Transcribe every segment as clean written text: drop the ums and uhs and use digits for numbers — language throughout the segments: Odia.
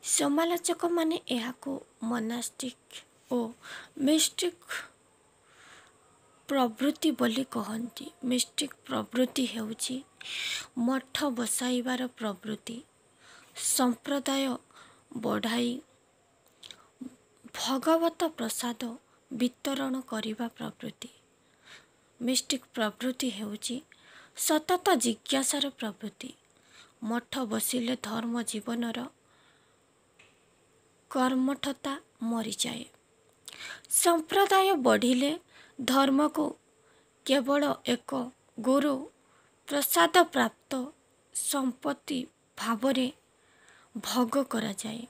ସମାଲୋଚକ ମାନେ ଏହାକୁ ମୋନାଷ୍ଟିକ୍ ଓ ମିଷ୍ଟିକ୍ ପ୍ରବୃତ୍ତି ବୋଲି କହନ୍ତି। ମିଷ୍ଟିକ୍ ପ୍ରବୃତ୍ତି ହେଉଛି ମଠ ବସାଇବାର ପ୍ରବୃତ୍ତି, ସମ୍ପ୍ରଦାୟ ବଢ଼ାଇ ଭଗବତ ପ୍ରସାଦ ବିତରଣ କରିବା ପ୍ରବୃତ୍ତି। ମିଷ୍ଟିକ୍ ପ୍ରବୃତ୍ତି ହେଉଛି ସତତ ଜିଜ୍ଞାସାର ପ୍ରବୃତ୍ତି। ମଠ ବସିଲେ ଧର୍ମ ଜୀବନର କର୍ମଠତା ମରିଯାଏ। ସମ୍ପ୍ରଦାୟ ବଢ଼ିଲେ ଧର୍ମକୁ କେବଳ ଏକ ଗୁରୁ ପ୍ରସାଦ ପ୍ରାପ୍ତ ସମ୍ପତ୍ତି ଭାବରେ ଭୋଗ କରାଯାଏ।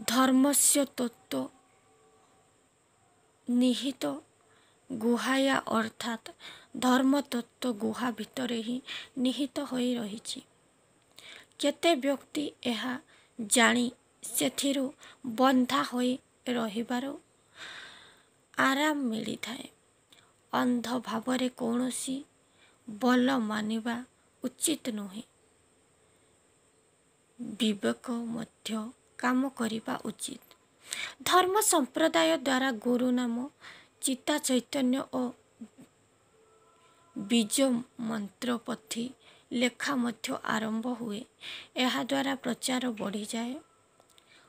ଧର୍ମସ୍ୟ ତତ୍ତ୍ୱ ନିହିତ ଗୁହାୟା ଅର୍ଥାତ୍ ଧର୍ମ ତତ୍ତ୍ୱ ଗୁହା ଭିତରେ ହିଁ ନିହିତ ହୋଇ ରହିଛି। କେତେ ବ୍ୟକ୍ତି ଏହା ଜାଣି ସେଥିରୁ ବନ୍ଧା ହୋଇ ରହିବାରୁ ଆରାମ ମିଳିଥାଏ। ଅନ୍ଧ ଭାବରେ କୌଣସି ବଲ ମାନିବା ଉଚିତ ନୁହେଁ। ବିବେକ ମଧ୍ୟ କାମ କରିବା ଉଚିତ। ଧର୍ମ ସମ୍ପ୍ରଦାୟ ଦ୍ୱାରା ଗୁରୁ ନାମ, ଚିତା ଚୈତନ୍ୟ ଓ ବୀଜ ମନ୍ତ୍ର ପୋଥି ଲେଖା ମଧ୍ୟ ଆରମ୍ଭ ହୁଏ। ଏହାଦ୍ୱାରା ପ୍ରଚାର ବଢ଼ିଯାଏ।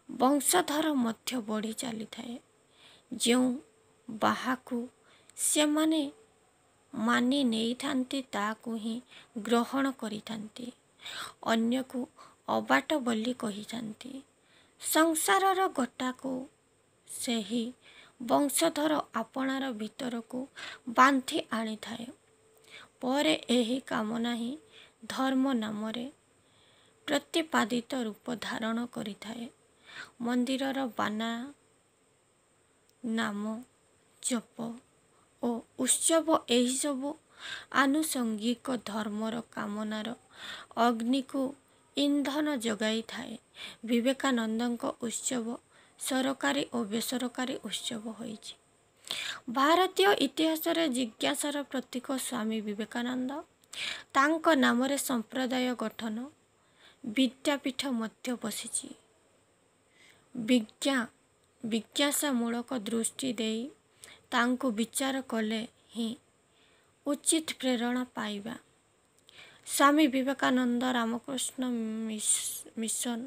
ବଂଶଧର ମଧ୍ୟ ବଢ଼ି ଚାଲିଥାଏ। ଯେଉଁ ବାହାକୁ ସେମାନେ ମାନି ନେଇଥାନ୍ତି ତାକୁ ହିଁ ଗ୍ରହଣ କରିଥାନ୍ତି। ଅନ୍ୟକୁ ଅବାଟ ବୋଲି କହିଥାନ୍ତି। ସଂସାରର ଗୋଟାକୁ ସେହି ବଂଶଧର ଆପଣାର ଭିତରକୁ ବାନ୍ଧି ଆଣିଥାଏ। ପରେ ଏହି କାମନା ହିଁ ଧର୍ମ ନାମରେ ପ୍ରତିପାଦିତ ରୂପ ଧାରଣ କରିଥାଏ। ମନ୍ଦିରର ବାନା, ନାମ ଜପ ଓ ଉତ୍ସବ ଏହିସବୁ ଆନୁଷଙ୍ଗିକ ଧର୍ମର କାମନାର ଅଗ୍ନିକୁ ଇନ୍ଧନ ଯୋଗାଇଥାଏ। ବିବେକାନନ୍ଦଙ୍କ ଉତ୍ସବ ସରକାରୀ ଓ ବେସରକାରୀ ଉତ୍ସବ ହୋଇଛି। ଭାରତୀୟ ଇତିହାସରେ ଜିଜ୍ଞାସାର ପ୍ରତୀକ ସ୍ୱାମୀ ବିବେକାନନ୍ଦ। ତାଙ୍କ ନାମରେ ସମ୍ପ୍ରଦାୟ ଗଠନ ବିଦ୍ୟାପୀଠ ମଧ୍ୟ ବସିଛି। ଜିଜ୍ଞାସାମୂଳକ ଦୃଷ୍ଟି ଦେଇ ତାଙ୍କୁ ବିଚାର କଲେ ହିଁ ଉଚିତ ପ୍ରେରଣା ପାଇବା। ସ୍ୱାମୀ ବିବେକାନନ୍ଦ ରାମକୃଷ୍ଣ ମିଶନ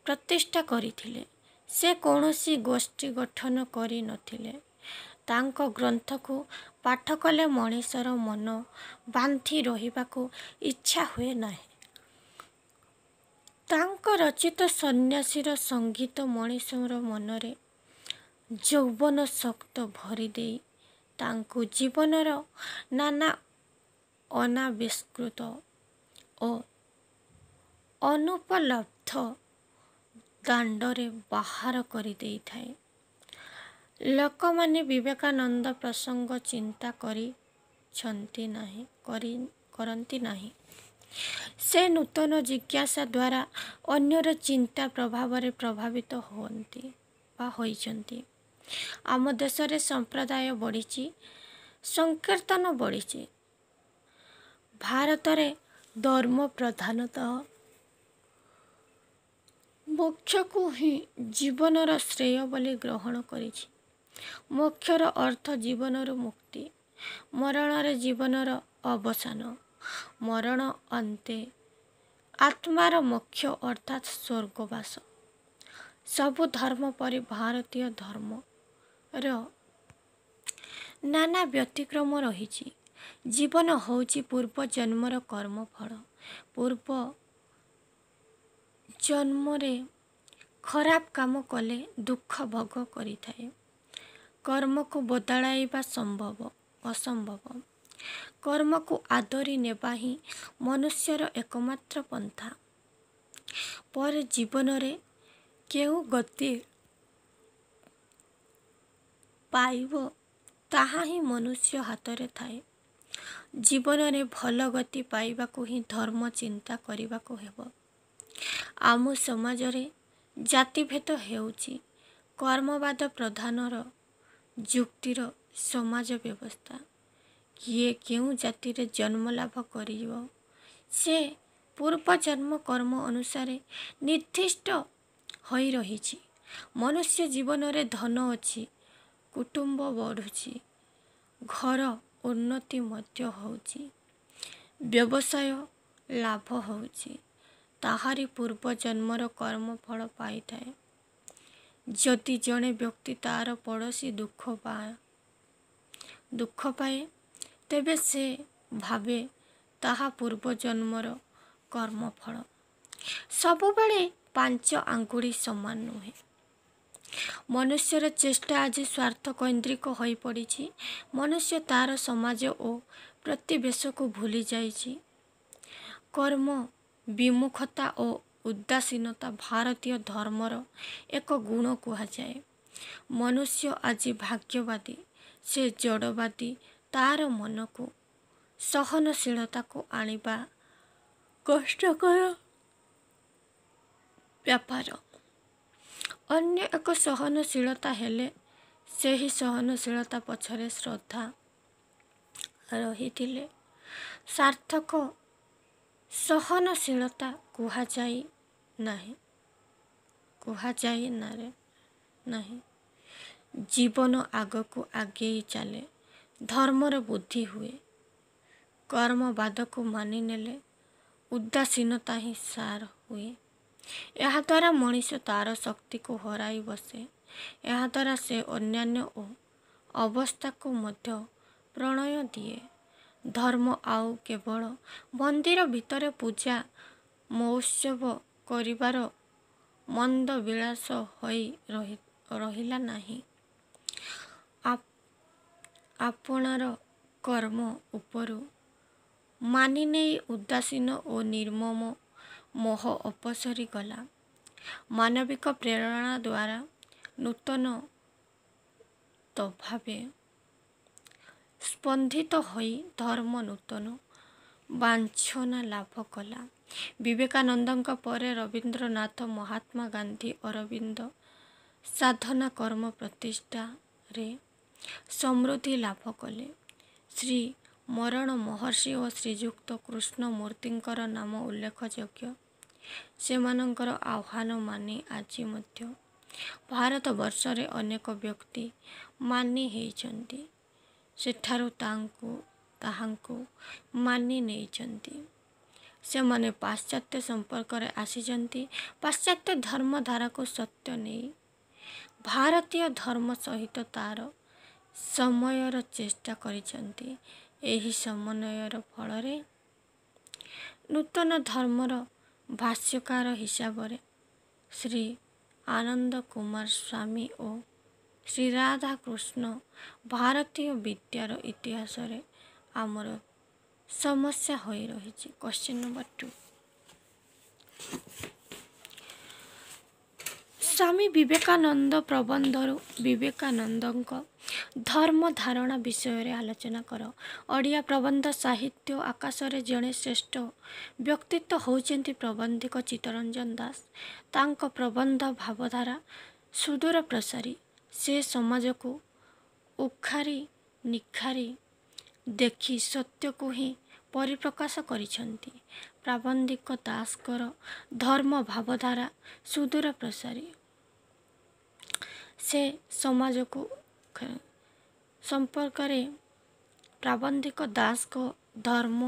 ପ୍ରତିଷ୍ଠା କରିଥିଲେ। ସେ କୌଣସି ଗୋଷ୍ଠୀ ଗଠନ କରି ନଥିଲେ। ତାଙ୍କ ଗ୍ରନ୍ଥକୁ ପାଠ କଲେ ମଣିଷର ମନ ବାନ୍ଧି ରହିବାକୁ ଇଚ୍ଛା ହୁଏ ନାହିଁ। ତାଙ୍କ ରଚିତ ସନ୍ନ୍ୟାସୀର ସଙ୍ଗୀତ ମଣିଷର ମନରେ ଯୌବନ ଶକ୍ତ ଭରିଦେଇ ତାଙ୍କୁ ଜୀବନର ନାନା ଅନାବିଷ୍କୃତ ଓ ଅନୁପଲବ୍ଧ ଦାଣ୍ଡରେ ବାହାର କରିଦେଇଥାଏ। ଲୋକମାନେ ବିବେକାନନ୍ଦ ପ୍ରସଙ୍ଗ ଚିନ୍ତା କରନ୍ତି ନାହିଁ। ସେ ନୂତନ ଜିଜ୍ଞାସା ଦ୍ୱାରା ଅନ୍ୟର ଚିନ୍ତା ପ୍ରଭାବରେ ପ୍ରଭାବିତ ହୁଅନ୍ତି ବା ହୋଇଛନ୍ତି। ଆମ ଦେଶରେ ସମ୍ପ୍ରଦାୟ ବଢ଼ିଛି, ସଂକୀର୍ତ୍ତନ ବଢ଼ିଛି। ଭାରତରେ ଧର୍ମ ପ୍ରଧାନତଃ ମୋକ୍ଷକୁ ହିଁ ଜୀବନର ଶ୍ରେୟ ବୋଲି ଗ୍ରହଣ କରିଛି। ମୋକ୍ଷର ଅର୍ଥ ଜୀବନରୁ ମୁକ୍ତି, ମରଣରେ ଜୀବନର ଅବସାନ। ମରଣ ଅନ୍ତେ ଆତ୍ମାର ମୋକ୍ଷ ଅର୍ଥାତ୍ ସ୍ୱର୍ଗବାସ। ସବୁ ଧର୍ମ ପରି ଭାରତୀୟ ଧର୍ମର ନାନା ବ୍ୟତିକ୍ରମ ରହିଛି। ଜୀବନ ହେଉଛି ପୂର୍ବ ଜନ୍ମର କର୍ମଫଳ। ପୂର୍ବ ଜନ୍ମରେ ଖରାପ କାମ କଲେ ଦୁଃଖ ଭୋଗ କରିଥାଏ। କର୍ମକୁ ବଦଳାଇବା ଅସମ୍ଭବ। କର୍ମକୁ ଆଦରି ନେବା ହିଁ ମନୁଷ୍ୟର ଏକମାତ୍ର ପନ୍ଥା। ପରେ ଜୀବନରେ କେଉଁ ଗତି ପାଇବ ତାହା ହିଁ ମନୁଷ୍ୟ ହାତରେ ଥାଏ। ଜୀବନରେ ଭଲ ଗତି ପାଇବାକୁ ହିଁ ଧର୍ମ ଚିନ୍ତା କରିବାକୁ ହେବ। ଆମ ସମାଜରେ ଜାତିଭେଦ ହେଉଛି କର୍ମବାଦ ପ୍ରଧାନର ଯୁକ୍ତିର ସମାଜ ବ୍ୟବସ୍ଥା। କିଏ କେଉଁ ଜାତିରେ ଜନ୍ମ ଲାଭ କରିବ ସେ ପୂର୍ବଜନ୍ମ କର୍ମ ଅନୁସାରେ ନିର୍ଦ୍ଦିଷ୍ଟ ହୋଇ ରହିଛି। ମନୁଷ୍ୟ ଜୀବନରେ ଧନ ଅଛି, କୁଟୁମ୍ବ ବଢ଼ୁଛି, ଘର ଉନ୍ନତି ମଧ୍ୟ ହେଉଛି, ବ୍ୟବସାୟ ଲାଭ ହେଉଛି, ତାହାରି ପୂର୍ବଜନ୍ମର କର୍ମଫଳ ପାଇଥାଏ। ଯଦି ଜଣେ ବ୍ୟକ୍ତି ତା'ର ପଡ଼ୋଶୀ ଦୁଃଖ ପାଏ, ତେବେ ସେ ଭାବେ ତାହା ପୂର୍ବଜନ୍ମର କର୍ମଫଳ। ସବୁବେଳେ 5 ଆଙ୍ଗୁଳି ସମାନ ନୁହେଁ। ମନୁଷ୍ୟର ଚେଷ୍ଟା ଆଜି ସ୍ୱାର୍ଥକୈନ୍ଦ୍ରିକ ହୋଇପଡ଼ିଛି। ମନୁଷ୍ୟ ତା'ର ସମାଜ ଓ ପ୍ରତିବେଶକୁ ଭୁଲି ଯାଇଛି। କର୍ମ ବିମୁଖତା ଓ ଉଦାସୀନତା ଭାରତୀୟ ଧର୍ମର ଏକ ଗୁଣ କୁହାଯାଏ। ମନୁଷ୍ୟ ଆଜି ଭାଗ୍ୟବାଦୀ, ସେ ଜଡ଼ବାଦୀ। ତା'ର ମନକୁ ସହନଶୀଳତାକୁ ଆଣିବା କଷ୍ଟକର ବ୍ୟାପାର। ଅନ୍ୟ ଏକ ସହନଶୀଳତା ହେଲେ ସେହି ସହନଶୀଳତା ପଛରେ ଶ୍ରଦ୍ଧା ରହିଥିଲେ ସାର୍ଥକ ସହନଶୀଳତା କୁହାଯାଏ ନାହିଁ। ଜୀବନ ଆଗକୁ ଆଗେଇ ଚାଲେ, ଧର୍ମର ବୁଦ୍ଧି ହୁଏ। କର୍ମବାଦକୁ ମାନିନେଲେ ଉଦାସୀନତା ହିଁ ସାର ହୁଏ। ଏହାଦ୍ୱାରା ମଣିଷ ତା'ର ଶକ୍ତିକୁ ହରାଇ ବସେ। ଏହାଦ୍ୱାରା ସେ ଅନ୍ୟାନ୍ୟ ଓ ଅବସ୍ଥାକୁ ମଧ୍ୟ ପ୍ରଣୟ ଦିଏ। ଧର୍ମ ଆଉ କେବଳ ମନ୍ଦିର ଭିତରେ ପୂଜା ମହୋତ୍ସବ କରିବାର ମନ୍ଦ ବିଳାସ ହୋଇ ରହିଲା ନାହିଁ। ଆପଣାର କର୍ମ ଉପରୁ ମାନିନେଇ ଉଦାସୀନ ଓ ନିର୍ମମ ମୋହ ଅପସରି ଗଲା। ମାନବିକ ପ୍ରେରଣା ଦ୍ୱାରା ନୂତନ ଭାବେ ସ୍ପନ୍ଦିତ ହୋଇ ଧର୍ମ ନୂତନ ବାଞ୍ଛନା ଲାଭ କଲା। ବିବେକାନନ୍ଦଙ୍କ ପରେ ରବୀନ୍ଦ୍ରନାଥ, ମହାତ୍ମା ଗାନ୍ଧୀ, ଅରବିନ୍ଦ ସାଧନା କର୍ମ ପ୍ରତିଷ୍ଠାରେ ସମୃଦ୍ଧି ଲାଭ କଲେ। ଶ୍ରୀ ମରଣ ମହର୍ଷି ଓ ଶ୍ରୀଯୁକ୍ତ କୃଷ୍ଣମୂର୍ତ୍ତିଙ୍କର ନାମ ଉଲ୍ଲେଖଯୋଗ୍ୟ। ସେମାନଙ୍କର ଆହ୍ୱାନ ମାନି ଆଜି ମଧ୍ୟ ଭାରତବର୍ଷରେ ଅନେକ ବ୍ୟକ୍ତି ମାନି ହେଇଛନ୍ତି। ସେଠାରୁ ତାହାଙ୍କୁ ମାନି ନେଇଛନ୍ତି। ସେମାନେ ପାଶ୍ଚାତ୍ୟ ସମ୍ପର୍କରେ ଆସିଛନ୍ତି। ପାଶ୍ଚାତ୍ୟ ଧର୍ମଧାରାକୁ ସତ୍ୟ ନେଇ ଭାରତୀୟ ଧର୍ମ ସହିତ ତା'ର ସମୟର ଚେଷ୍ଟା କରିଛନ୍ତି। ଏହି ସମନ୍ୱୟର ଫଳରେ ନୂତନ ଧର୍ମର ଭାଷ୍ୟକାର ହିସାବରେ ଶ୍ରୀ ଆନନ୍ଦ କୁମାର ସ୍ୱାମୀ ଓ ଶ୍ରୀ ରାଧାକୃଷ୍ଣ ଭାରତୀୟ ବିଦ୍ୟାର ଇତିହାସରେ ଆମର ସମସ୍ୟା ହୋଇ ରହିଛି। Question number 2। ସ୍ୱାମୀ ବିବେକାନନ୍ଦ ପ୍ରବନ୍ଧରୁ ବିବେକାନନ୍ଦଙ୍କ ଧର୍ମ ଧାରଣା ବିଷୟରେ ଆଲୋଚନା କର। ଓଡ଼ିଆ ପ୍ରବନ୍ଧ ସାହିତ୍ୟ ଆକାଶରେ ଜଣେ ଶ୍ରେଷ୍ଠ ବ୍ୟକ୍ତିତ୍ୱ ହେଉଛନ୍ତି ପ୍ରବନ୍ଧିକ ଚିତ୍ତରଞ୍ଜନ ଦାସ। ତାଙ୍କ ପ୍ରବନ୍ଧ ଭାବଧାରା ସୁଦୂର ପ୍ରସାରୀ। ସେ ସମାଜକୁ ଉଖାରି ନିଖାରି ଦେଖି ସତ୍ୟକୁ ହିଁ ପରିପ୍ରକାଶ କରିଛନ୍ତି। ପ୍ରାବନ୍ଧିକ ଦାସଙ୍କର ଧର୍ମ ଭାବଧାରା ସୁଦୂର ପ୍ରସାରୀ। ସେ ସମାଜକୁ ସମ୍ପର୍କରେ ପ୍ରାବନ୍ଧିକ ଦାସଙ୍କ ଧର୍ମ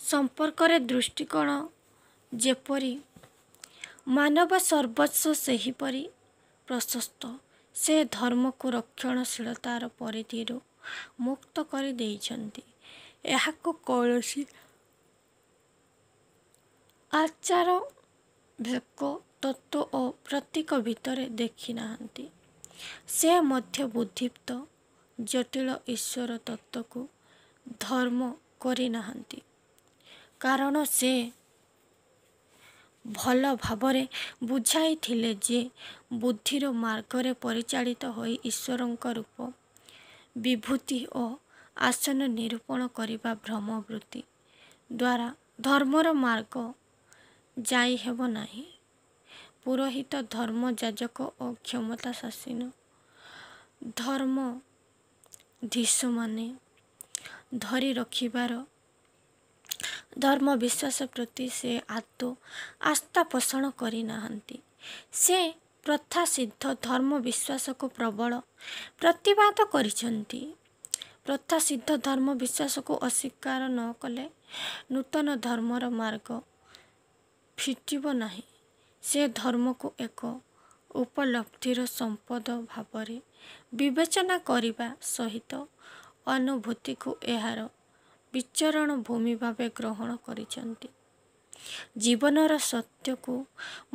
ସମ୍ପର୍କରେ ଦୃଷ୍ଟିକୋଣ ଯେପରି ମାନବ ସର୍ବସ୍ୱ ସେହିପରି ପ୍ରଶସ୍ତ। ସେ ଧର୍ମକୁ ରକ୍ଷଣଶୀଳତାର ପରିଧିରୁ ମୁକ୍ତ କରି ଦେଇଛନ୍ତି। ଏହାକୁ କୌଣସି ଆଚାର ଭେକ ତତ୍ତ୍ୱ ଓ ପ୍ରତୀକ ଭିତରେ ଦେଖି ନାହାନ୍ତି। ସେ ମଧ୍ୟ ବୁଦ୍ଧିଦୀପ୍ତ ଜଟିଳ ଈଶ୍ୱର ତତ୍ତ୍ୱକୁ ଧର୍ମ କରିନାହାନ୍ତି। କାରଣ ସେ ଭଲ ଭାବରେ ବୁଝାଇଥିଲେ ଯେ ବୁଦ୍ଧିର ମାର୍ଗରେ ପରିଚାଳିତ ହୋଇ ଈଶ୍ୱରଙ୍କ ରୂପ ବିଭୂତି ଓ ଆସନ ନିରୂପଣ କରିବା ଭ୍ରମବୃତ୍ତି ଦ୍ୱାରା ଧର୍ମର ମାର୍ଗ ଯାଇ ହେବ ନାହିଁ। ପୁରୋହିତ, ଧର୍ମଯାଜକ ଓ କ୍ଷମତାସୀନ ଧର୍ମାଧୀଶମାନେ ଧରି ରଖିବାର ଧର୍ମ ବିଶ୍ୱାସ ପ୍ରତି ସେ ଆଦୌ ଆସ୍ଥା ପୋଷଣ କରିନାହାନ୍ତି। ସେ ପ୍ରଥା ସିଦ୍ଧ ଧର୍ମ ବିଶ୍ୱାସକୁ ପ୍ରବଳ ପ୍ରତିବାଦ କରିଛନ୍ତି। ପ୍ରଥା ସିଦ୍ଧ ଧର୍ମ ବିଶ୍ୱାସକୁ ଅସ୍ୱୀକାର ନ କଲେ ନୂତନ ଧର୍ମର ମାର୍ଗ ଫିଟିବ ନାହିଁ। ସେ ଧର୍ମକୁ ଏକ ଉପଲବ୍ଧିର ସମ୍ପଦ ଭାବରେ ବିବେଚନା କରିବା ସହିତ ଅନୁଭୂତିକୁ ଏହାର ବିଚରଣ ଭୂମି ଭାବେ ଗ୍ରହଣ କରିଛନ୍ତି। ଜୀବନର ସତ୍ୟକୁ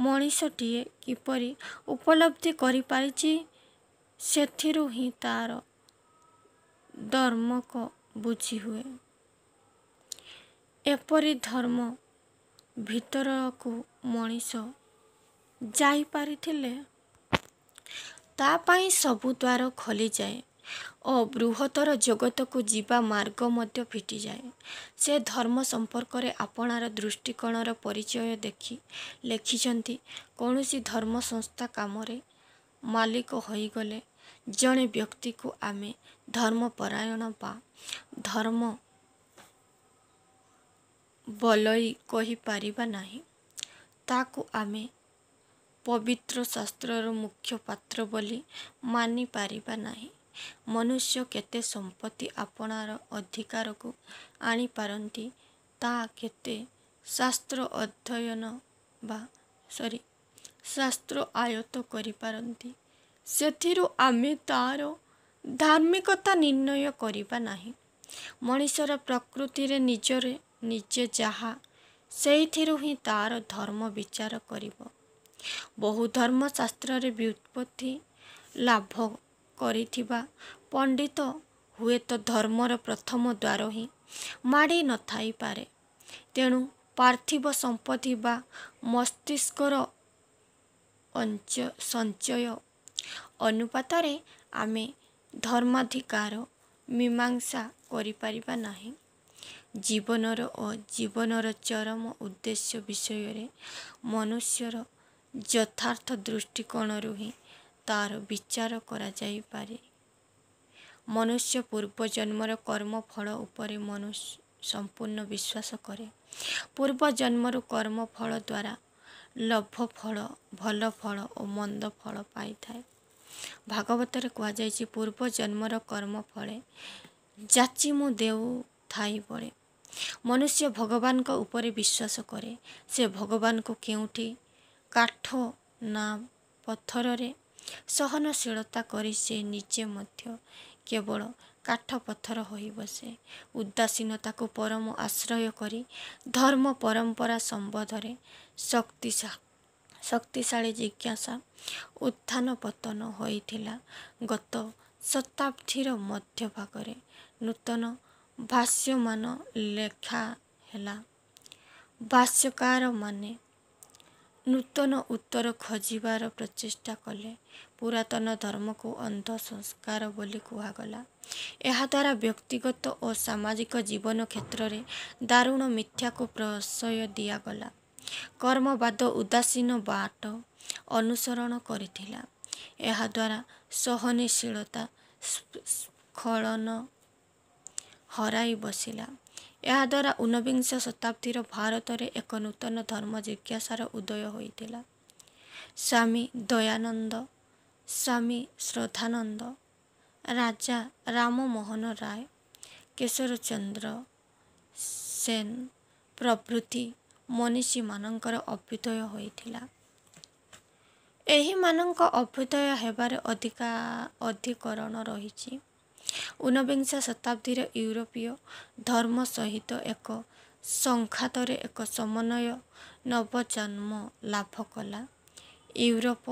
ମଣିଷଟିଏ କିପରି ଉପଲବ୍ଧି କରିପାରିଛି, ସେଥିରୁ ହିଁ ତାର ଧର୍ମକ ବୁଝିହୁଏ। ଏପରି ଧର୍ମ ଭିତରକୁ ମଣିଷ ଯାଇପାରିଥିଲେ ତା ପାଇଁ ସବୁ ଦ୍ୱାର ଖୋଲିଯାଏ ଓ ବୃହତ୍ତର ଜଗତକୁ ଯିବା ମାର୍ଗ ମଧ୍ୟ ଫିଟିଯାଏ। ସେ ଧର୍ମ ସମ୍ପର୍କରେ ଆପଣାର ଦୃଷ୍ଟିକୋଣର ପରିଚୟ ଦେଖି ଲେଖିଛନ୍ତି, କୌଣସି ଧର୍ମ ସଂସ୍ଥା କାମରେ ମାଲିକ ହୋଇଗଲେ ଜଣେ ବ୍ୟକ୍ତିକୁ ଆମେ ଧର୍ମପରାୟଣ ବା ଧର୍ମ ବଲଇ କହିପାରିବା ନାହିଁ। ତାକୁ ଆମେ ପବିତ୍ର ଶାସ୍ତ୍ରର ମୁଖ୍ୟ ପାତ୍ର ବୋଲି ମାନିପାରିବା ନାହିଁ। ମନୁଷ୍ୟ କେତେ ସମ୍ପତ୍ତି ଆପଣାର ଅଧିକାରକୁ ଆଣିପାରନ୍ତି, ତାହା କେତେ ଶାସ୍ତ୍ର ଅଧ୍ୟୟନ ଶାସ୍ତ୍ର ଆୟତ୍ତ କରିପାରନ୍ତି, ସେଥିରୁ ଆମେ ତାର ଧାର୍ମିକତା ନିର୍ଣ୍ଣୟ କରିବା ନାହିଁ। ମଣିଷର ପ୍ରକୃତିରେ ନିଜେ ଯାହା, ସେଇଥିରୁ ହିଁ ତାର ଧର୍ମ ବିଚାର କରିବ। ବହୁ ଧର୍ମଶାସ୍ତ୍ରରେ ବ୍ୟୁତ୍ପତ୍ତି ଲାଭ କରିଥିବା ପଣ୍ଡିତ ହୁଏତ ଧର୍ମର ପ୍ରଥମ ଦ୍ୱାର ହିଁ ମାଡ଼ି ନଥାଇପାରେ। ତେଣୁ ପାର୍ଥିବ ସମ୍ପତ୍ତି ବା ମସ୍ତିଷ୍କର ସଞ୍ଚୟ ଅନୁପାତରେ ଆମେ ଧର୍ମାଧିକାର ମୀମାଂସା କରିପାରିବା ନାହିଁ। ଜୀବନର ଓ ଜୀବନର ଚରମ ଉଦ୍ଦେଶ୍ୟ ବିଷୟରେ ମନୁଷ୍ୟର ଯଥାର୍ଥ ଦୃଷ୍ଟିକୋଣରୁ ହିଁ ତାର ବିଚାର କରାଯାଇପାରେ। ମନୁଷ୍ୟ ପୂର୍ବଜନ୍ମର କର୍ମଫଳ ଉପରେ ସମ୍ପୂର୍ଣ୍ଣ ବିଶ୍ୱାସ କରେ। ପୂର୍ବଜନ୍ମରୁ କର୍ମଫଳ ଦ୍ୱାରା ଲଭ ଫଳ, ଭଲ ଫଳ ଓ ମନ୍ଦ ଫଳ ପାଇଥାଏ। ଭାଗବତରେ କୁହାଯାଇଛି, ପୂର୍ବଜନ୍ମର କର୍ମଫଳେ ଯାଚି ମୁଁ ଦେଉଥାଇ ବଳେ। ମନୁଷ୍ୟ ଭଗବାନଙ୍କ ଉପରେ ବିଶ୍ୱାସ କରେ। ସେ ଭଗବାନଙ୍କୁ କେଉଁଠି କାଠ ନା ପଥରରେ ସହନଶୀଳତା କରି ସେ ନିଜେ ମଧ୍ୟ କେବଳ କାଠ ପଥର ହୋଇ ବସେ। ଉଦାସୀନତାକୁ ପରମ ଆଶ୍ରୟ କରି ଧର୍ମ ପରମ୍ପରା ସମ୍ବନ୍ଧରେ ଶକ୍ତିଶାଳୀ ଜିଜ୍ଞାସା ଉତ୍ଥାନ ପତନ ହୋଇଥିଲା। ଗତ ଶତାବ୍ଦୀର ମଧ୍ୟଭାଗରେ ନୂତନ ଭାଷ୍ୟମାନ ଲେଖା ହେଲା। ଭାଷ୍ୟକାରମାନେ ନୂତନ ଉତ୍ତର ଖୋଜିବାର ପ୍ରଚେଷ୍ଟା କଲେ। ପୁରାତନ ଧର୍ମକୁ ଅନ୍ଧ ସଂସ୍କାର ବୋଲି କୁହାଗଲା। ଏହାଦ୍ୱାରା ବ୍ୟକ୍ତିଗତ ଓ ସାମାଜିକ ଜୀବନ କ୍ଷେତ୍ରରେ ଦାରୁଣ ମିଥ୍ୟାକୁ ପ୍ରଶ୍ରୟ ଦିଆଗଲା। କର୍ମବାଦ ଉଦାସୀନ ବାଟ ଅନୁସରଣ କରିଥିଲା। ଏହାଦ୍ୱାରା ସହନଶୀଳତା ସ୍ଖଳନ ହରାଇ ବସିଲା। ଏହାଦ୍ୱାରା ଊନବିଂଶ ଶତାବ୍ଦୀର ଭାରତରେ ଏକ ନୂତନ ଧର୍ମ ଜିଜ୍ଞାସାର ଉଦୟ ହୋଇଥିଲା। ସ୍ୱାମୀ ଦୟାନନ୍ଦ, ସ୍ୱାମୀ ଶ୍ରଦ୍ଧାନନ୍ଦ, ରାଜା ରାମମୋହନ ରାୟ, କେଶରଚନ୍ଦ୍ର ସେନ ପ୍ରଭୃତି ମନୀଷୀମାନଙ୍କର ଅଭ୍ୟୁଦୟ ହୋଇଥିଲା। ଏହିମାନଙ୍କ ଅଭ୍ୟୁଦୟ ହେବାର ଅଧିକରଣ ରହିଛି ଊନବିଂଶ ଶତାବ୍ଦୀର ୟୁରୋପୀୟ ଧର୍ମ ସହିତ ଏକ ସଂଘାତରେ ଏକ ସମନ୍ୱୟ ନବଜନ୍ମ ଲାଭ କଲା। ୟୁରୋପ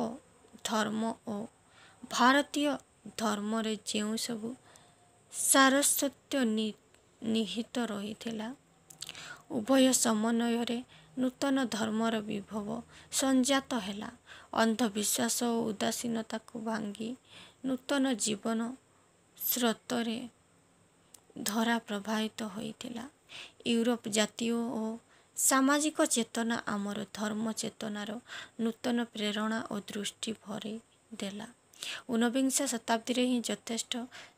ଧର୍ମ ଓ ଭାରତୀୟ ଧର୍ମରେ ଯେଉଁ ସବୁ ସାରସ୍ୱତ ନିହିତ ରହିଥିଲା, ଉଭୟ ସମନ୍ୱୟରେ ନୂତନ ଧର୍ମର ବିଭବ ସଞ୍ଜାତ ହେଲା। ଅନ୍ଧବିଶ୍ୱାସ ଓ ଉଦାସୀନତାକୁ ଭାଙ୍ଗି ନୂତନ ଜୀବନ ସ୍ରୋତରେ ଧାରା ପ୍ରବାହିତ ହୋଇଥିଲା। ୟୁରୋପ ଜାତୀୟ ଓ ସାମାଜିକ ଚେତନା ଆମର ଧର୍ମ ଚେତନାର ନୂତନ ପ୍ରେରଣା ଓ ଦୃଷ୍ଟି ଭରି ଦେଲା। ঊନବିଂଶ ଶତାବ୍ଦୀରେ ହିଁ ଯଥେଷ୍ଟ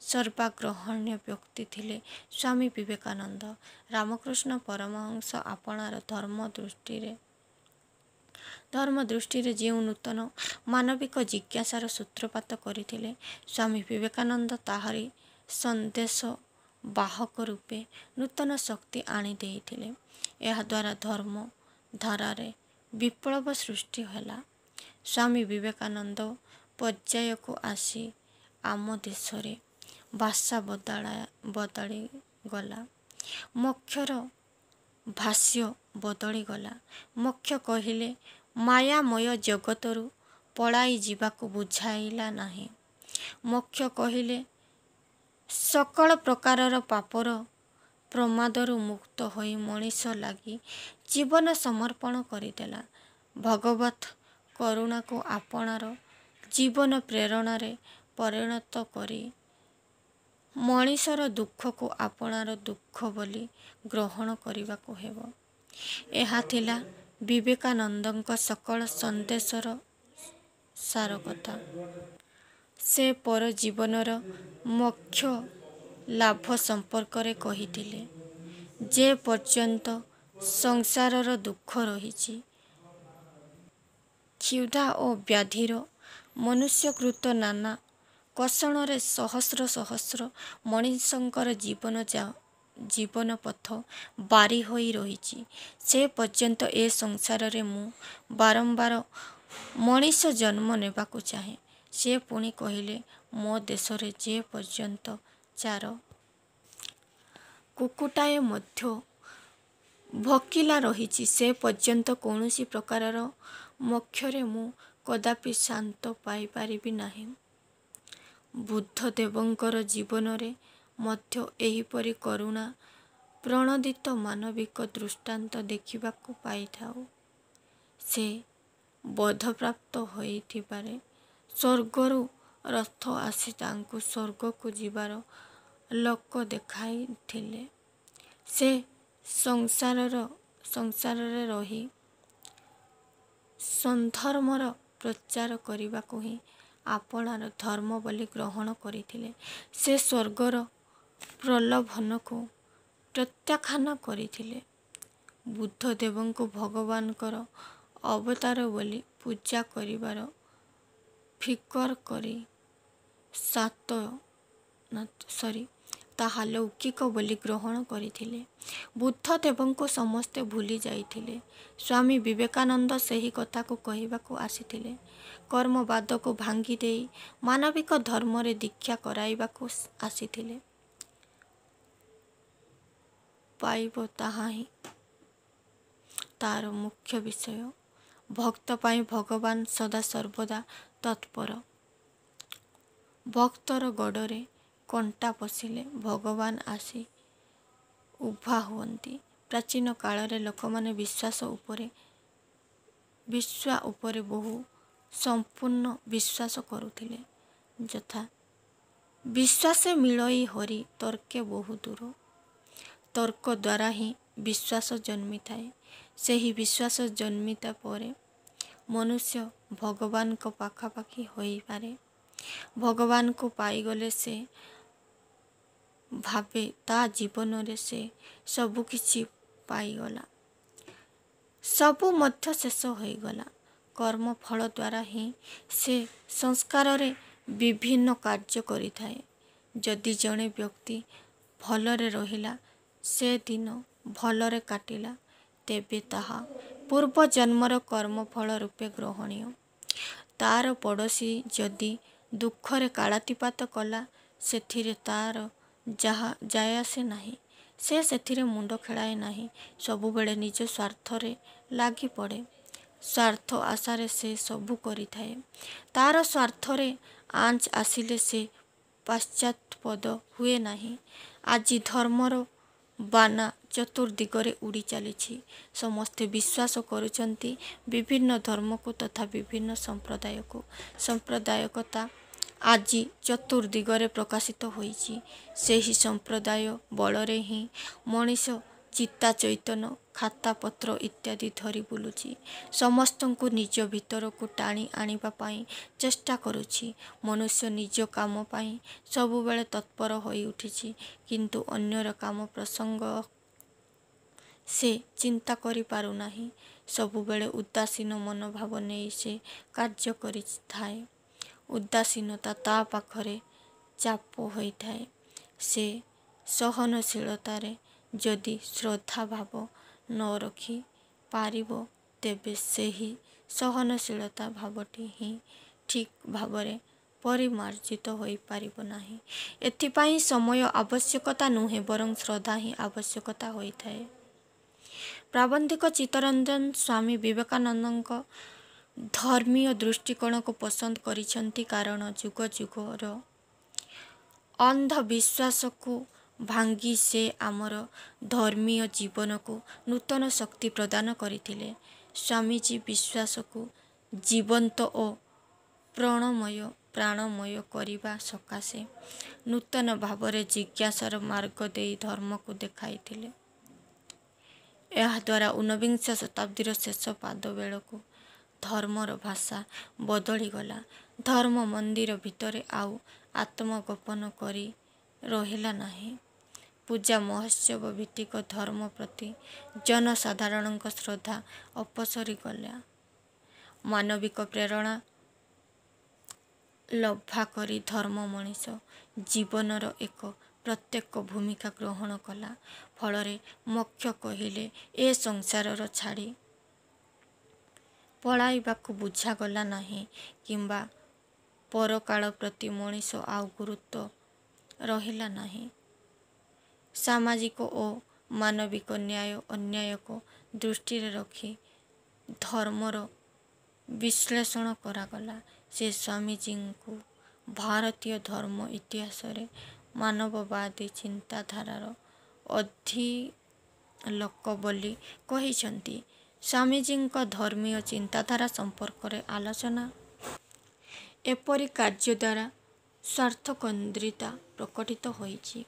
ସର୍ବାଗ୍ରହଣ୍ୟ ବ୍ୟକ୍ତି ଥିଲେ ସ୍ୱାମୀ ବିବେକାନନ୍ଦ। ରାମକୃଷ୍ଣ ପରମହଂସ ଆପଣାର ଧର୍ମ ଦୃଷ୍ଟିରେ ଯେଉଁ ନୂତନ ମାନବିକ ଜିଜ୍ଞାସାର ସୂତ୍ରପାତ କରିଥିଲେ, ସ୍ୱାମୀ ବିବେକାନନ୍ଦ ତାହାରି ସନ୍ଦେଶ ବାହକ ରୂପେ ନୂତନ ଶକ୍ତି ଆଣି ଦେଇଥିଲେ। ଏହାଦ୍ୱାରା ଧର୍ମ ଧାରାରେ ବିପ୍ଳବ ସୃଷ୍ଟି ହେଲା। ସ୍ୱାମୀ ବିବେକାନନ୍ଦ ପର୍ଯ୍ୟାୟକୁ ଆସି ଆମ ଦେଶରେ ଭାଷା ବଦଳିଗଲା। ମୋକ୍ଷର ଭାଷ୍ୟ ବଦଳିଗଲା। ମୋକ୍ଷ କହିଲେ ମାୟାମୟ ଜଗତରୁ ପଳାଇ ଯିବାକୁ ବୁଝାଇଲା ନାହିଁ। ମୋକ୍ଷ କହିଲେ ସକଳ ପ୍ରକାରର ପାପର ପ୍ରମାଦରୁ ମୁକ୍ତ ହୋଇ ମଣିଷ ଲାଗି ଜୀବନ ସମର୍ପଣ କରିଦେଲା। ଭଗବତ୍ କରୁଣାକୁ ଆପଣାର ଜୀବନ ପ୍ରେରଣାରେ ପରିଣତ କରି ମଣିଷର ଦୁଃଖକୁ ଆପଣାର ଦୁଃଖ ବୋଲି ଗ୍ରହଣ କରିବାକୁ ହେବ। ଏହା ଥିଲା ବିବେକାନନ୍ଦଙ୍କ ସକଳ ସନ୍ଦେଶର ସାରକଥା। ସେ ପର ଜୀବନର ମୋକ୍ଷ ଲାଭ ସମ୍ପର୍କରେ କହିଥିଲେ, ଯେ ପର୍ଯ୍ୟନ୍ତ ସଂସାରର ଦୁଃଖ ରହିଛି, କ୍ଷୁଧା ଓ ବ୍ୟାଧିର ମନୁଷ୍ୟକୃତ ନାନା କୋଷଣରେ ସହସ୍ର ସହସ୍ର ମଣିଷଙ୍କର ଜୀବନ ପଥ ବାରି ହୋଇ ରହିଛି, ସେ ପର୍ଯ୍ୟନ୍ତ ଏ ସଂସାରରେ ମୁଁ ବାରମ୍ବାର ମଣିଷ ଜନ୍ମ ନେବାକୁ ଚାହେଁ। ସେ ପୁଣି କହିଲେ, ମୋ ଦେଶରେ ଯେ ପର୍ଯ୍ୟନ୍ତ ଚାର କୁକୁଟାଏ ମଧ୍ୟ ଭୋକିଲା ରହିଛି, ସେ ପର୍ଯ୍ୟନ୍ତ କୌଣସି ପ୍ରକାରର ମୋକ୍ଷରେ ମୁଁ କଦାପି ଶାନ୍ତ ପାଇପାରିବି ନାହିଁ। ବୁଦ୍ଧଦେବଙ୍କର ଜୀବନରେ ମଧ୍ୟ ଏହିପରି କରୁଣା ପ୍ରଣୋଦିତ ମାନବିକ ଦୃଷ୍ଟାନ୍ତ ଦେଖିବାକୁ ପାଇଥାଉ। ସେ ବୋଧପ୍ରାପ୍ତ ହୋଇଥିବାରେ ସ୍ୱର୍ଗରୁ ରଥ ଆସି ତାଙ୍କୁ ସ୍ୱର୍ଗକୁ ଯିବାର ଲୋକ ଦେଖାଇଥିଲେ। ସେ ସଂସାରରେ ରହି ସ୍ୱଧର୍ମର ପ୍ରଚାର କରିବାକୁ ହିଁ ଆପଣାର ଧର୍ମ ବୋଲି ଗ୍ରହଣ କରିଥିଲେ। ସେ ସ୍ୱର୍ଗର ପ୍ରଲୋଭନକୁ ପ୍ରତ୍ୟାଖ୍ୟାନ କରିଥିଲେ। ବୁଦ୍ଧଦେବଙ୍କୁ ଭଗବାନଙ୍କର ଅବତାର ବୋଲି ପୂଜା କରିବାର ଫିକର କରି ତାହା ଲୌକିକ ବୋଲି ଗ୍ରହଣ କରିଥିଲେ। ବୁଦ୍ଧଦେବଙ୍କୁ ସମସ୍ତେ ଭୁଲି ଯାଇଥିଲେ। ସ୍ୱାମୀ ବିବେକାନନ୍ଦ ସେହି କଥାକୁ କହିବାକୁ ଆସିଥିଲେ। କର୍ମବାଦକୁ ଭାଙ୍ଗି ଦେଇ ମାନବିକ ଧର୍ମରେ ଦୀକ୍ଷା କରାଇବାକୁ ଆସିଥିଲେ। ପାଇବ ତାହା ହିଁ ତାର ମୁଖ୍ୟ ବିଷୟ। ଭକ୍ତ ପାଇଁ ଭଗବାନ ସଦାସର୍ବଦା ତତ୍ପର। ଭକ୍ତର ଗୋଡ଼ରେ କଣ୍ଟା ପଶିଲେ ଭଗବାନ ଆସି ଉଭା ହୁଅନ୍ତି। ପ୍ରାଚୀନ କାଳରେ ଲୋକମାନେ ବିଶ୍ଵ ଉପରେ ବହୁ ସମ୍ପୂର୍ଣ୍ଣ ବିଶ୍ୱାସ କରୁଥିଲେ। ଯଥା ବିଶ୍ୱାସେ ମିଳଇ ହରି ତର୍କେ ବହୁ ଦୂର। ତର୍କ ଦ୍ୱାରା ହିଁ ବିଶ୍ୱାସ ଜନ୍ମିଥାଏ। ସେହି ବିଶ୍ୱାସ ଜନ୍ମିତା ପରେ ମନୁଷ୍ୟ ଭଗବାନଙ୍କ ପାଖାପାଖି ହୋଇପାରେ। ଭଗବାନଙ୍କୁ ପାଇଗଲେ ସେ ଭାବେ ତା ଜୀବନରେ ସେ ସବୁ କିଛି ପାଇଗଲା, ସବୁ ମଧ୍ୟ ଶେଷ ହୋଇଗଲା। କର୍ମ ଫଳ ଦ୍ୱାରା ହିଁ ସେ ସଂସାରରେ ବିଭିନ୍ନ କାର୍ଯ୍ୟ କରିଥାଏ। ଯଦି ଜଣେ ବ୍ୟକ୍ତି ଭଲରେ ରହିଲା, ସେ ଦିନ ଭଲରେ କାଟିଲା, ତେବେ ତାହା ପୂର୍ବ ଜନ୍ମର କର୍ମଫଳ ରୂପେ ଗ୍ରହଣୀୟ। ତାର ପଡ଼ୋଶୀ ଯଦି ଦୁଃଖରେ କାଳାତିପାତ କଲା, ସେଥିରେ ତାର ଯାଏଆସେ ନାହିଁ। ସେ ସେଥିରେ ମୁଣ୍ଡ ଖେଳାଏ ନାହିଁ। ସବୁବେଳେ ନିଜ ସ୍ୱାର୍ଥରେ ଲାଗି ପଡ଼େ। ସ୍ୱାର୍ଥ ଆଶାରେ ସେ ସବୁ କରିଥାଏ। ତାର ସ୍ୱାର୍ଥରେ ଆଞ୍ଚ ଆସିଲେ ସେ ପଶ୍ଚାତ୍ପଦ ହୁଏ ନାହିଁ। ଆଜି ଧର୍ମର ବାନା ଚତୁର୍ଦିଗରେ ଉଡ଼ି ଚାଲିଛି। ସମସ୍ତେ ବିଶ୍ୱାସ କରୁଛନ୍ତି ବିଭିନ୍ନ ଧର୍ମକୁ ତଥା ବିଭିନ୍ନ ସମ୍ପ୍ରଦାୟକୁ। ସାମ୍ପ୍ରଦାୟିକତା ଆଜି ଚତୁର୍ଦିଗରେ ପ୍ରକାଶିତ ହୋଇଛି। ସେହି ସମ୍ପ୍ରଦାୟ ବଳରେ ହିଁ ମଣିଷ ଚିତା ଚୈତନ ଖାତାପତ୍ର ଇତ୍ୟାଦି ଧରି ବୁଲୁଛି। ସମସ୍ତଙ୍କୁ ନିଜ ଭିତରକୁ ଟାଣି ଆଣିବା ପାଇଁ ଚେଷ୍ଟା କରୁଛି। ମନୁଷ୍ୟ ନିଜ କାମ ପାଇଁ ସବୁବେଳେ ତତ୍ପର ହୋଇ ଉଠିଛି, କିନ୍ତୁ ଅନ୍ୟର କାମ ପ୍ରସଙ୍ଗ ସେ ଚିନ୍ତା କରିପାରୁନାହିଁ। ସବୁବେଳେ ଉଦାସୀନ ମନୋଭାବ ନେଇ ସେ କାର୍ଯ୍ୟ କରିଥାଏ। ଉଦାସୀନତା ତା ପାଖରେ ଚାପ ହୋଇଥାଏ। ସେ ସହନଶୀଳତାରେ ଯଦି ଶ୍ରଦ୍ଧାଭାବ ନ ରଖି ପାରିବ, ତେବେ ସେହି ସହନଶୀଳତା ଭାବଟି ହିଁ ଠିକ୍ ଭାବରେ ପରିମାର୍ଜିତ ହୋଇପାରିବ ନାହିଁ। ଏଥିପାଇଁ ସମୟ ଆବଶ୍ୟକତା ନୁହେଁ, ବରଂ ଶ୍ରଦ୍ଧା ହିଁ ଆବଶ୍ୟକତା ହୋଇଥାଏ। ପ୍ରାବନ୍ଧିକ ଚିତ୍ତରଞ୍ଜନ ସ୍ୱାମୀ ବିବେକାନନ୍ଦଙ୍କ ଧର୍ମୀୟ ଦୃଷ୍ଟିକୋଣକୁ ପସନ୍ଦ କରିଛନ୍ତି, କାରଣ ଯୁଗ ଯୁଗର ଅନ୍ଧବିଶ୍ୱାସକୁ ଭାଙ୍ଗି ସେ ଆମର ଧର୍ମୀୟ ଜୀବନକୁ ନୂତନ ଶକ୍ତି ପ୍ରଦାନ କରିଥିଲେ। ସ୍ୱାମୀଜୀ ବିଶ୍ୱାସକୁ ଜୀବନ୍ତ ଓ ପ୍ରାଣମୟ କରିବା ସକାଶେ ନୂତନ ଭାବରେ ଜିଜ୍ଞାସାର ମାର୍ଗ ଦେଇ ଧର୍ମକୁ ଦେଖାଇଥିଲେ। ଏହାଦ୍ୱାରା ଊନବିଂଶ ଶତାବ୍ଦୀର ଶେଷ ପାଦ ବେଳକୁ ଧର୍ମର ଭାଷା ବଦଳିଗଲା। ଧର୍ମ ମନ୍ଦିର ଭିତରେ ଆଉ ଆତ୍ମଗୋପନ କରି ରହିଲା ନାହିଁ। ପୂଜା ମହୋତ୍ସବ ଭିତ୍ତିକ ଧର୍ମ ପ୍ରତି ଜନସାଧାରଣଙ୍କ ଶ୍ରଦ୍ଧା ଅପସରି ଗଲା। ମାନବିକ ପ୍ରେରଣା ଲଭା କରି ଧର୍ମ ମଣିଷ ଜୀବନର ଏକ ପ୍ରତ୍ୟେକ ଭୂମିକା ଗ୍ରହଣ କଲା। ଫଳରେ ମୋକ୍ଷ କହିଲେ ଏ ସଂସାରର ଛାଡ଼ି ପଳାଇବାକୁ ବୁଝାଗଲା ନାହିଁ, କିମ୍ବା ପରକାଳ ପ୍ରତି ମଣିଷ ଆଉ ଗୁରୁତ୍ୱ ରହିଲା ନାହିଁ। ସାମାଜିକ ଓ ମାନବିକ ନ୍ୟାୟ ଅନ୍ୟାୟକୁ ଦୃଷ୍ଟିରେ ରଖି ଧର୍ମର ବିଶ୍ଳେଷଣ କରାଗଲା। ସେ ସ୍ୱାମୀଜୀଙ୍କୁ ଭାରତୀୟ ଧର୍ମ ଇତିହାସରେ ମାନବବାଦୀ ଚିନ୍ତାଧାରାର ଅଧିଲୋକ ବୋଲି କହିଛନ୍ତି। ସ୍ୱାମୀଜୀଙ୍କ ଧର୍ମୀୟ ଚିନ୍ତାଧାରା ସମ୍ପର୍କରେ ଆଲୋଚନା। ଏପରି କାର୍ଯ୍ୟ ଦ୍ୱାରା ସ୍ୱାର୍ଥକେନ୍ଦ୍ରିତା ପ୍ରକଟିତ ହୋଇଛି।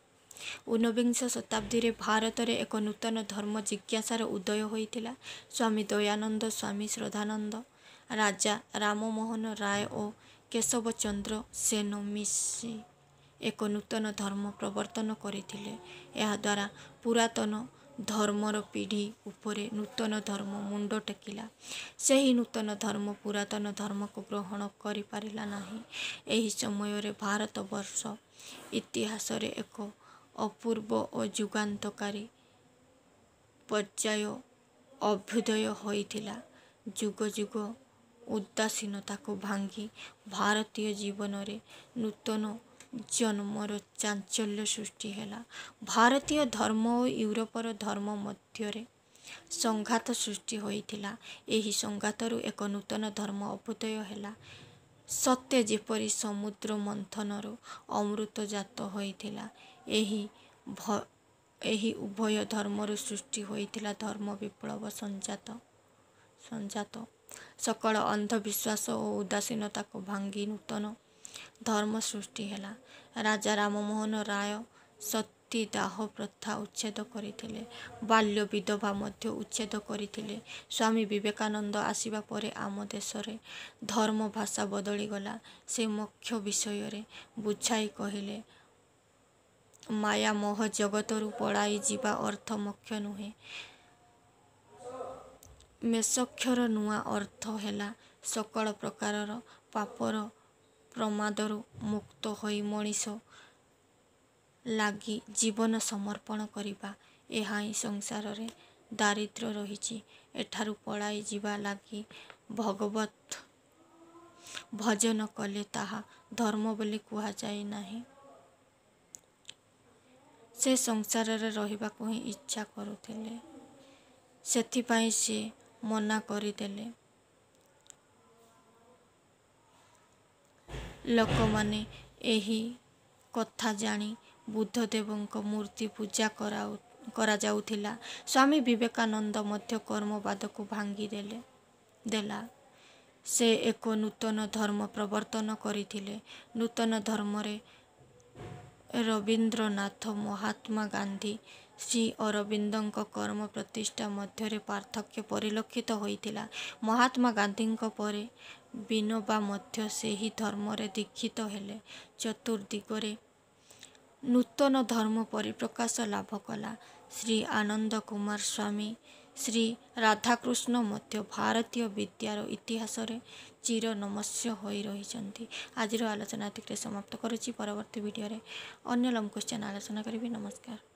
ଊନବିଂଶ ଶତାବ୍ଦୀରେ ଭାରତରେ ଏକ ନୂତନ ଧର୍ମ ଜିଜ୍ଞାସାର ଉଦୟ ହୋଇଥିଲା। ସ୍ୱାମୀ ଦୟାନନ୍ଦ, ସ୍ୱାମୀ ଶ୍ରଦ୍ଧାନନ୍ଦ, ରାଜା ରାମମୋହନ ରାୟ ଓ କେଶବଚନ୍ଦ୍ର ସେନ ମିଶି ଏକ ନୂତନ ଧର୍ମ ପ୍ରବର୍ତ୍ତନ କରିଥିଲେ। ଏହାଦ୍ୱାରା ପୁରାତନ ଧର୍ମର ପିଢ଼ି ଉପରେ ନୂତନ ଧର୍ମ ମୁଣ୍ଡ ଟେକିଲା। ସେହି ନୂତନ ଧର୍ମ ପୁରାତନ ଧର୍ମକୁ ଗ୍ରହଣ କରିପାରିଲା ନାହିଁ। ଏହି ସମୟରେ ଭାରତବର୍ଷ ଇତିହାସରେ ଏକ ଅପୂର୍ବ ଓ ଯୁଗାନ୍ତକାରୀ ପର୍ଯ୍ୟାୟ ଅଭ୍ୟୁଦୟ ହୋଇଥିଲା। ଯୁଗ ଯୁଗ ଉଦାସୀନତାକୁ ଭାଙ୍ଗି ଭାରତୀୟ ଜୀବନରେ ନୂତନ ଜନ୍ମର ଚାଞ୍ଚଲ୍ୟ ସୃଷ୍ଟି ହେଲା। ଭାରତୀୟ ଧର୍ମ ଓ ୟୁରୋପର ଧର୍ମ ମଧ୍ୟରେ ସଂଘାତ ସୃଷ୍ଟି ହୋଇଥିଲା। ଏହି ସଂଘାତରୁ ଏକ ନୂତନ ଧର୍ମ ଅଭ୍ୟୁଦୟ ହେଲା। ସତେ ଯେପରି ସମୁଦ୍ର ମନ୍ଥନରୁ ଅମୃତ ଜାତ ହୋଇଥିଲା। ଏହି ଉଭୟ ଧର୍ମରୁ ସୃଷ୍ଟି ହୋଇଥିଲା ଧର୍ମ ବିପ୍ଳବ ସଂଜାତ। ସକଳ ଅନ୍ଧବିଶ୍ୱାସ ଓ ଉଦାସୀନତାକୁ ଭାଙ୍ଗି ନୂତନ ଧର୍ମ ସୃଷ୍ଟି ହେଲା। ରାଜା ରାମମୋହନ ରାୟ ସତୀଦାହ ପ୍ରଥା ଉଚ୍ଛେଦ କରିଥିଲେ। ବାଲ୍ୟ ବିଧବା ମଧ୍ୟ ଉଚ୍ଛେଦ କରିଥିଲେ। ସ୍ୱାମୀ ବିବେକାନନ୍ଦ ଆସିବା ପରେ ଆମ ଦେଶରେ ଧର୍ମ ଭାଷା ବଦଳିଗଲା। ସେ ମୋକ୍ଷ ବିଷୟରେ ବୁଝାଇ କହିଲେ, ମାୟାମୋହ ଜଗତରୁ ପଳାଇ ଯିବା ଅର୍ଥ ମୋକ୍ଷ ନୁହେଁ। ମେଷକ୍ଷର ନୂଆ ଅର୍ଥ ହେଲା ସକଳ ପ୍ରକାରର ପାପର ପ୍ରମାଦରୁ ମୁକ୍ତ ହୋଇ ମଣିଷ ଲାଗି ଜୀବନ ସମର୍ପଣ କରିବା। ଏହା ହିଁ ସଂସାରରେ ଦାରିଦ୍ର୍ୟ ରହିଛି। ଏଠାରୁ ପଳାଇ ଯିବା ଲାଗି ଭଗବତ୍ ଭଜନ କଲେ ତାହା ଧର୍ମ ବୋଲି କୁହାଯାଏ ନାହିଁ। ସେ ସଂସାରରେ ରହିବାକୁ ହିଁ ଇଚ୍ଛା କରୁଥିଲେ, ସେଥିପାଇଁ ସେ ମନା କରିଦେଲେ। ଲୋକମାନେ ଏହି କଥା ଜାଣି ବୁଦ୍ଧଦେବଙ୍କ ମୂର୍ତ୍ତି ପୂଜା କରାଯାଉଥିଲା। ସ୍ୱାମୀ ବିବେକାନନ୍ଦ ମଧ୍ୟ କର୍ମବାଦକୁ ଭାଙ୍ଗି ଦେଲା। ସେ ଏକ ନୂତନ ଧର୍ମ ପ୍ରବର୍ତ୍ତନ କରିଥିଲେ। ନୂତନ ଧର୍ମରେ ରବୀନ୍ଦ୍ରନାଥ, ମହାତ୍ମା ଗାନ୍ଧୀ, ଶ୍ରୀ ଅରବିନ୍ଦଙ୍କ କର୍ମ ପ୍ରତିଷ୍ଠା ମଧ୍ୟରେ ପାର୍ଥକ୍ୟ ପରିଲକ୍ଷିତ ହୋଇଥିଲା। ମହାତ୍ମା ଗାନ୍ଧୀଙ୍କ ପରେ ବିନୋବା ମଧ୍ୟ ସେହି ଧର୍ମରେ ଦୀକ୍ଷିତ ହେଲେ। ଚତୁର୍ଦିଗରେ ନୂତନ ଧର୍ମ ପରିପ୍ରକାଶ ଲାଭ କଲା। ଶ୍ରୀ ଆନନ୍ଦ କୁମାର ସ୍ୱାମୀ, ଶ୍ରୀ ରାଧାକୃଷ୍ଣ ମଧ୍ୟ ଭାରତୀୟ ବିଦ୍ୟାର ଇତିହାସରେ ଚିରନମସ୍ୟ ହୋଇ ରହିଛନ୍ତି। ଆଜିର ଆଲୋଚନା ଏତିକିରେ ସମାପ୍ତ କରୁଛି। ପରବର୍ତ୍ତୀ ଭିଡ଼ିଓରେ ଅନ୍ୟ ଲଙ୍ଗ କ୍ୱେଶ୍ଚନ୍ ଆଲୋଚନା କରିବି। ନମସ୍କାର।